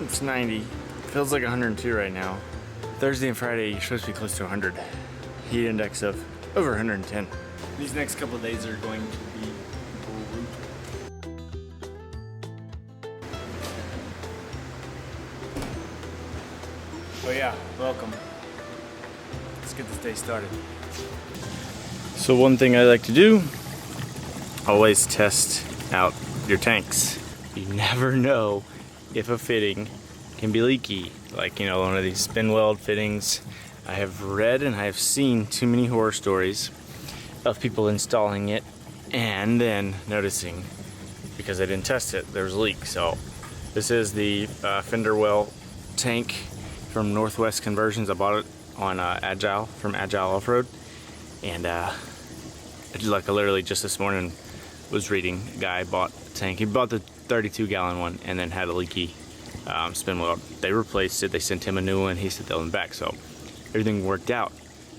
It's 90. Feels like 102 right now. Thursday and Friday, you're supposed to be close to 100. Heat index of over 110. These next couple of days are going to be brutal. Oh yeah, welcome. Let's get this day started. So one thing I like to do, always test out your tanks. You never know if a fitting can be leaky. Like, you know, one of these spin weld fittings. I have read and I have seen too many horror stories of people installing it and then noticing, because they didn't test it, there's a leak. So this is the fender well tank from Northwest Conversions. I bought it on Agile, from Agile Off-Road. And like literally just this morning was reading, a guy bought a tank. He bought the 32-gallon one and then had a leaky spin weld. They replaced it, they sent him a new one, he said they'll be back, so everything worked out.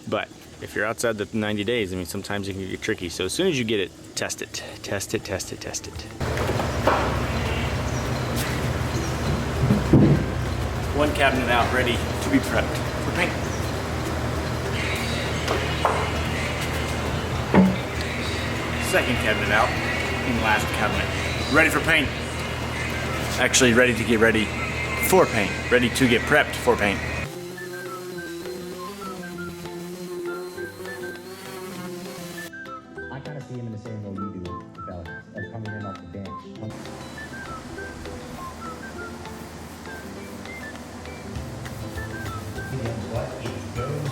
But if you're outside the 90 days, I mean, sometimes it can get tricky. So as soon as you get it, test it. Test it, test it, test it. One cabinet out, ready to be prepped for paint. Second cabinet out, and last cabinet ready for paint. Actually ready to get ready for paint. Ready to get prepped for paint. I kind of see him in the same role you do with developers, of coming in off the bench. But it goes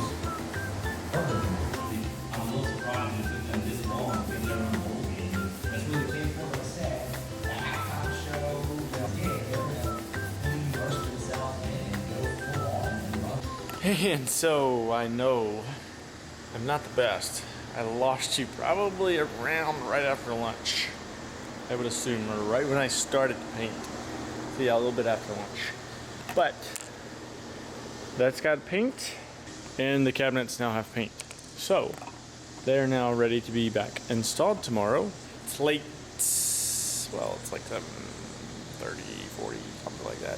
further than that. I'm a little surprised it took them this long to get their own bowl game. That's really the same point I said. The halftime show, they're gonna immerse themselves in and go full on and run. And so I know I'm not the best. I lost you probably around right after lunch. I would assume, or right when I started to paint. So yeah, a little bit after lunch. But that's got paint, and the cabinets now have paint. So they're now ready to be back installed tomorrow. It's late, well, it's like 7:30, 40, something like that.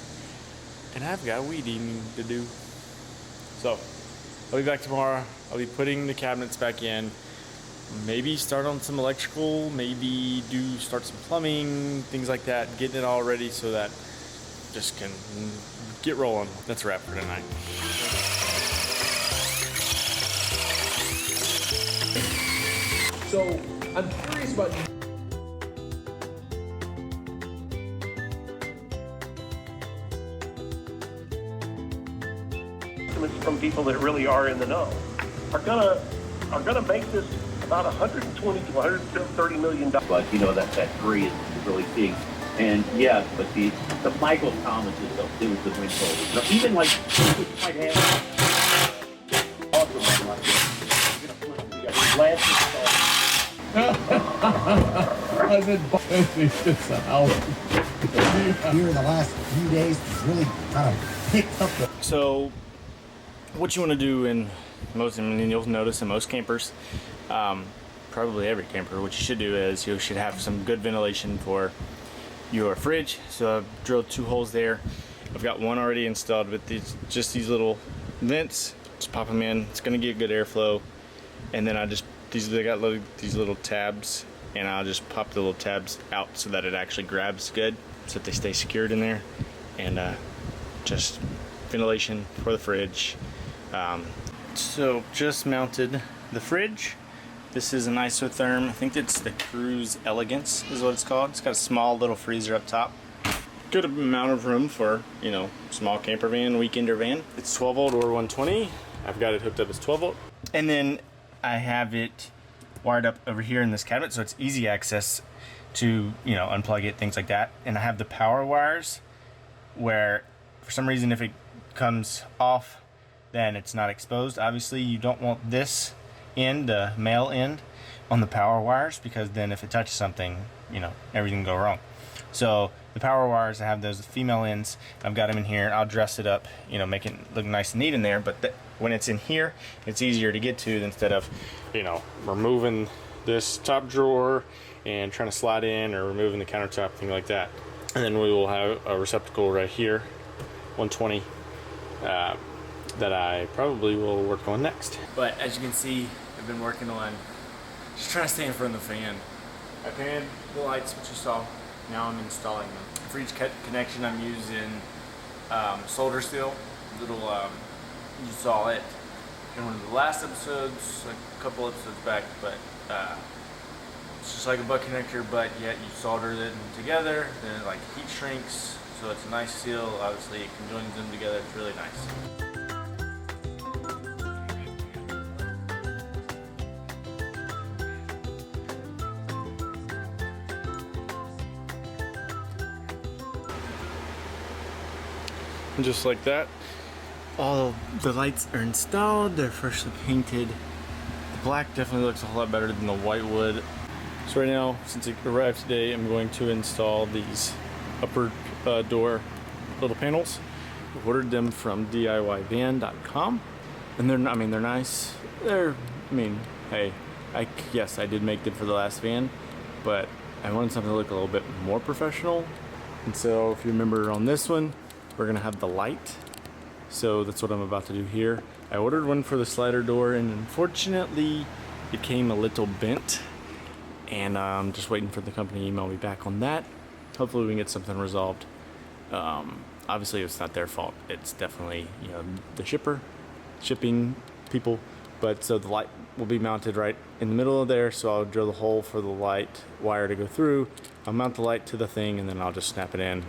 And I've got weed eating to do. So I'll be back tomorrow. I'll be putting the cabinets back in. Maybe start on some electrical, maybe start some plumbing, things like that. Getting it all ready so that just can get rolling. That's a wrap for tonight. So I'm curious about from people that really are in the know are gonna make this about 120 to 130 million dollars. But you know that three is really big, and yeah, but the Michael Thomas is it was the win total. Now, even like might have awesome like this. I've been this house. Here in the last few days, it's really kind of picked up the... So what you want to do in most, I mean, you'll notice in most campers, probably every camper, what you should do is you should have some good ventilation for your fridge. So I've drilled 2 holes there. I've got one already installed with these little vents. Just pop them in. It's going to get good airflow. And then they got these little tabs, and I'll just pop the little tabs out so that it actually grabs good, so that they stay secured in there. And just ventilation for the fridge. So just mounted the fridge. This is an isotherm. I think it's the Cruise Elegance is what it's called. It's got a small little freezer up top. Good amount of room for, you know, small camper van, weekender van. It's 12 volt or 120. I've got it hooked up as 12 volt. And then I have it wired up over here in this cabinet, so it's easy access to, you know, unplug it, things like that. And I have the power wires where, for some reason, if it comes off, then it's not exposed. Obviously, you don't want this end, the male end, on the power wires, because then if it touches something, you know, everything can go wrong. So the power wires, I have those female ends. I've got them in here. I'll dress it up, you know, make it look nice and neat in there. But when it's in here, it's easier to get to instead of, you know, removing this top drawer and trying to slide in, or removing the countertop, thing like that. And then we will have a receptacle right here 120 that I probably will work on next. But as you can see, I've been working on just trying to stay in front of the fan. I painted the lights, which you saw. Now I'm installing them. For each connection, I'm using solder steel. You saw it in one of the last episodes, like a couple episodes back, but it's just like a butt connector, but yet you solder it together, then it like heat shrinks, so it's a nice seal. Obviously, it conjoins them together. It's really nice. And just like that, all the lights are installed. They're freshly painted. The black definitely looks a whole lot better than the white wood. So right now, since it arrived today, I'm going to install these upper door little panels. I ordered them from DIYvan.com, and they're nice. Hey, yes, I did make them for the last van, but I wanted something to look a little bit more professional. And so, if you remember on this one, we're gonna have the light. So that's what I'm about to do here. I ordered one for the slider door, and unfortunately, it came a little bent. And I'm just waiting for the company to email me back on that. Hopefully, we can get something resolved. Obviously, it's not their fault. It's definitely the shipping people. But so the light will be mounted right in the middle of there. So I'll drill the hole for the light wire to go through. I'll mount the light to the thing, and then I'll just snap it in.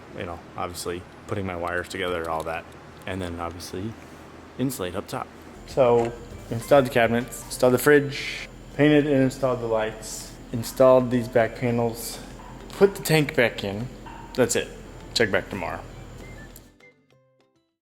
Obviously putting my wires together, all that, and then obviously insulate up top. So installed the cabinets, installed the fridge, painted and installed the lights, installed these back panels, put the tank back in. That's it. Check back tomorrow.